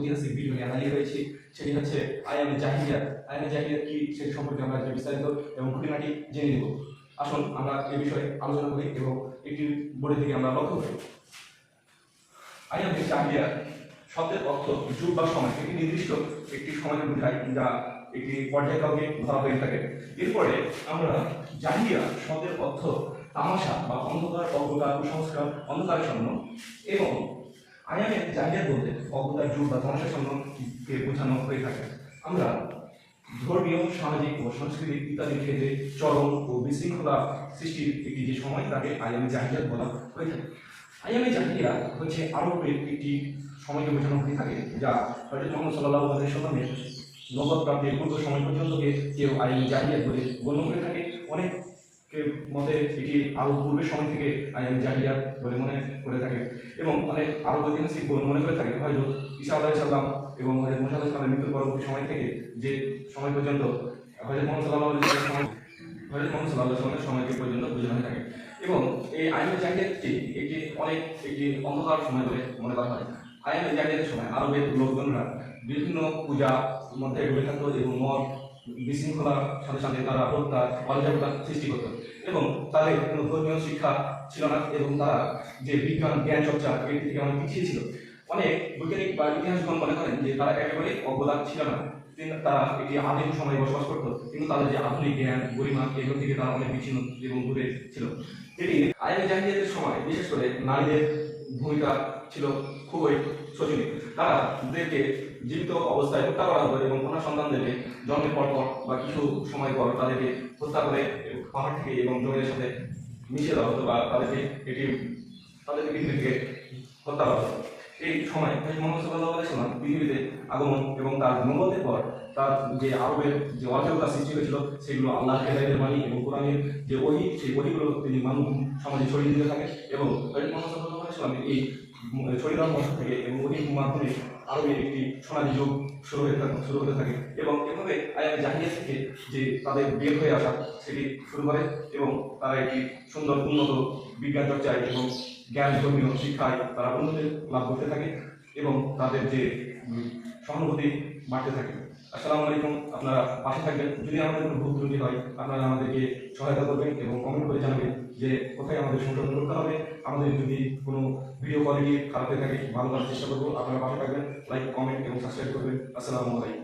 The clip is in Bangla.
ঐতিহাসিক ভিডিও নিয়ে হাজির হয়েছি। সেটি হচ্ছে আইয়ামে জাহিলিয়াত। আইয়ামে জাহিলিয়াত কি সেটি সম্পর্কে আমরা বিস্তারিত এবং খুঁটিনাটি জেনে নেব। আসুন আমরা এ বিষয়ে আলোচনা করি এবং একটি বোর্ডের দিকে আমরা লক্ষ্য করি। আইয়ামে জাহিলিয়াত শব্দের অর্থ যুগ বা সময়, একটি নির্দিষ্ট একটি সময়কে বোঝায় যা একটি পর্যায়ক্রমে ধরা হয়ে থাকে। এরপরে আমরা জাহিলিয়া শব্দের অর্থ তামাশা বা অন্ধকার, অজ্ঞতা, কুসংস্কার, অন্ধকারের জন্য এবং আইয়ামে জাহিলিয়াত বলতে অজ্ঞতার যুগ বা তামাশার জন্যকে বোঝানো হয়ে থাকে। আমরা ধর্মীয়, সামাজিক ও সাংস্কৃতিক ইত্যাদি ক্ষেত্রে চরম ও বিশৃঙ্খলা সৃষ্টির একটি যে সময় তাকে আইয়ামে জাহিলিয়াত বলা হয়ে থাকে। আইয়ামে জাহিলিয়াত হচ্ছে আরবের একটি সময়কে বোঝানো হয়ে থাকে যা হযরত মুহাম্মদ সাল্লাল্লাহু আলাইহি ওয়াসাল্লামের নবুয়ত প্রাপ্তির পূর্ব সময় পর্যন্তকে কেউ আইয়ামে জাহিলিয়াত বলে গণ্য করে থাকে। অনেক মতে এটি আরো পূর্বের সময় থেকে আইয়ামে জাহিলিয়াত বলে মনে করে থাকে এবং অনেক আরব ঐতিহাসিক মনে করে থাকে হয়তো ঈসা আলাইহিস সালাম এবং হযরত মুসা আলাইহিস সালামের মৃত্যুর পরবর্তী সময় থেকে যে সময় পর্যন্ত হযরত মুহাম্মদ সাল্লাল্লাহু আলাইহি ওয়াসাল্লামের সময়কে পর্যন্ত বোঝানো হয়ে থাকে। এবং এই আইয়ামে জাহিলিয়াতটি একটি অন্ধকার সময় বলে মনে করা হয়। আইয়ামে জাহিলিয়াতের সময় আরবের লোকজনরা বিভিন্ন পূজার মধ্যে ডুবে থাকতো এবং মদ, বিশৃঙ্খলার সাথে সাথে তারা হত্যা, অরাজকতা সৃষ্টি করত এবং তাদের কোনো ধর্মীয় শিক্ষা ছিল না এবং তারা যে বিজ্ঞান জ্ঞান চর্চা এর থেকে অনেক পিছিয়ে ছিল। অনেক বৈজ্ঞানিক বা ইতিহাসগণ মনে করেন যে তারা একেবারে অজ্ঞতা ছিল না, তারা একটি আদিম সময়ে বসবাস করতো কিন্তু তাদের যে আধুনিক জ্ঞান গরিমা এগুলো থেকে তারা অনেক বিচ্ছিন্ন এবং দূরে ছিল। এটি আইয়ামে জাহিলিয়াতের সময় বিশেষ করে নারীদের ভূমিকা ছিল খুবই শোচনীয়। তাদেরকে জীবিত অবস্থায় হত্যা করা হতো এবং কন্যা সন্তানদেরকে জন্মের পর বা কিছু সময় পর তাদেরকে হত্যা করে পাহাড় থেকে এবং জমির সাথে মিশিয়ে দেওয়া হতো বা তাদেরকে পৃথিবী থেকে হত্যা করা হতো। এই সময় মুহাম্মদ সাল্লাল্লাহু আলাইহি ওয়াসাল্লাম পৃথিবীতে আগমন এবং তার নবুয়তের পর তার যে আরবের যে অরাজকতা সৃষ্টি হয়েছিল সেগুলো আল্লাহর হেদায়েতের বাণী এবং কোরআনের যে ওহী, সেই ওহীগুলো তিনি মানব সমাজে ছড়িয়ে দিতে থাকে এবং মুহাম্মদ সাল্লাল্লাহু আলাইহি ওয়াসাল্লাম এই ছড়িয়ে দেওয়ার মধ্য থেকে এবং ওহীর মাধ্যমে আরবের একটি সোনালী যুগ শুরু হতে থাকে এবং এভাবে আইয়ামে জাহিলিয়াত থেকে যে তাদের বের হয়ে আসা সেটি শুরু করে এবং তারা একটি সুন্দর উন্নত বিজ্ঞান চর্চায় এবং জ্ঞান ধর্মীয় শিক্ষায় তারা উন্নতি লাভ করতে থাকে এবং তাদের যে সহানুভূতি বাড়তে থাকে। আসসালামু আলাইকুম। আপনারা পাশে থাকবেন। যদি আমাদের কোনো ভুল ত্রুটি হয় আপনারা আমাদেরকে সহায়তা করবেন এবং কমেন্ট করে জানাবেন যে কোথায় আমাদের সংশোধন করতে হবে। আমাদের যদি কোনো ভিডিও কোয়ালিটি খারাপ হয়ে থাকে ভালো করার চেষ্টা করবো। আপনারা পাশে থাকবেন, লাইক, কমেন্ট এবং সাবস্ক্রাইব করবেন। আসসালামু আলাইকুম।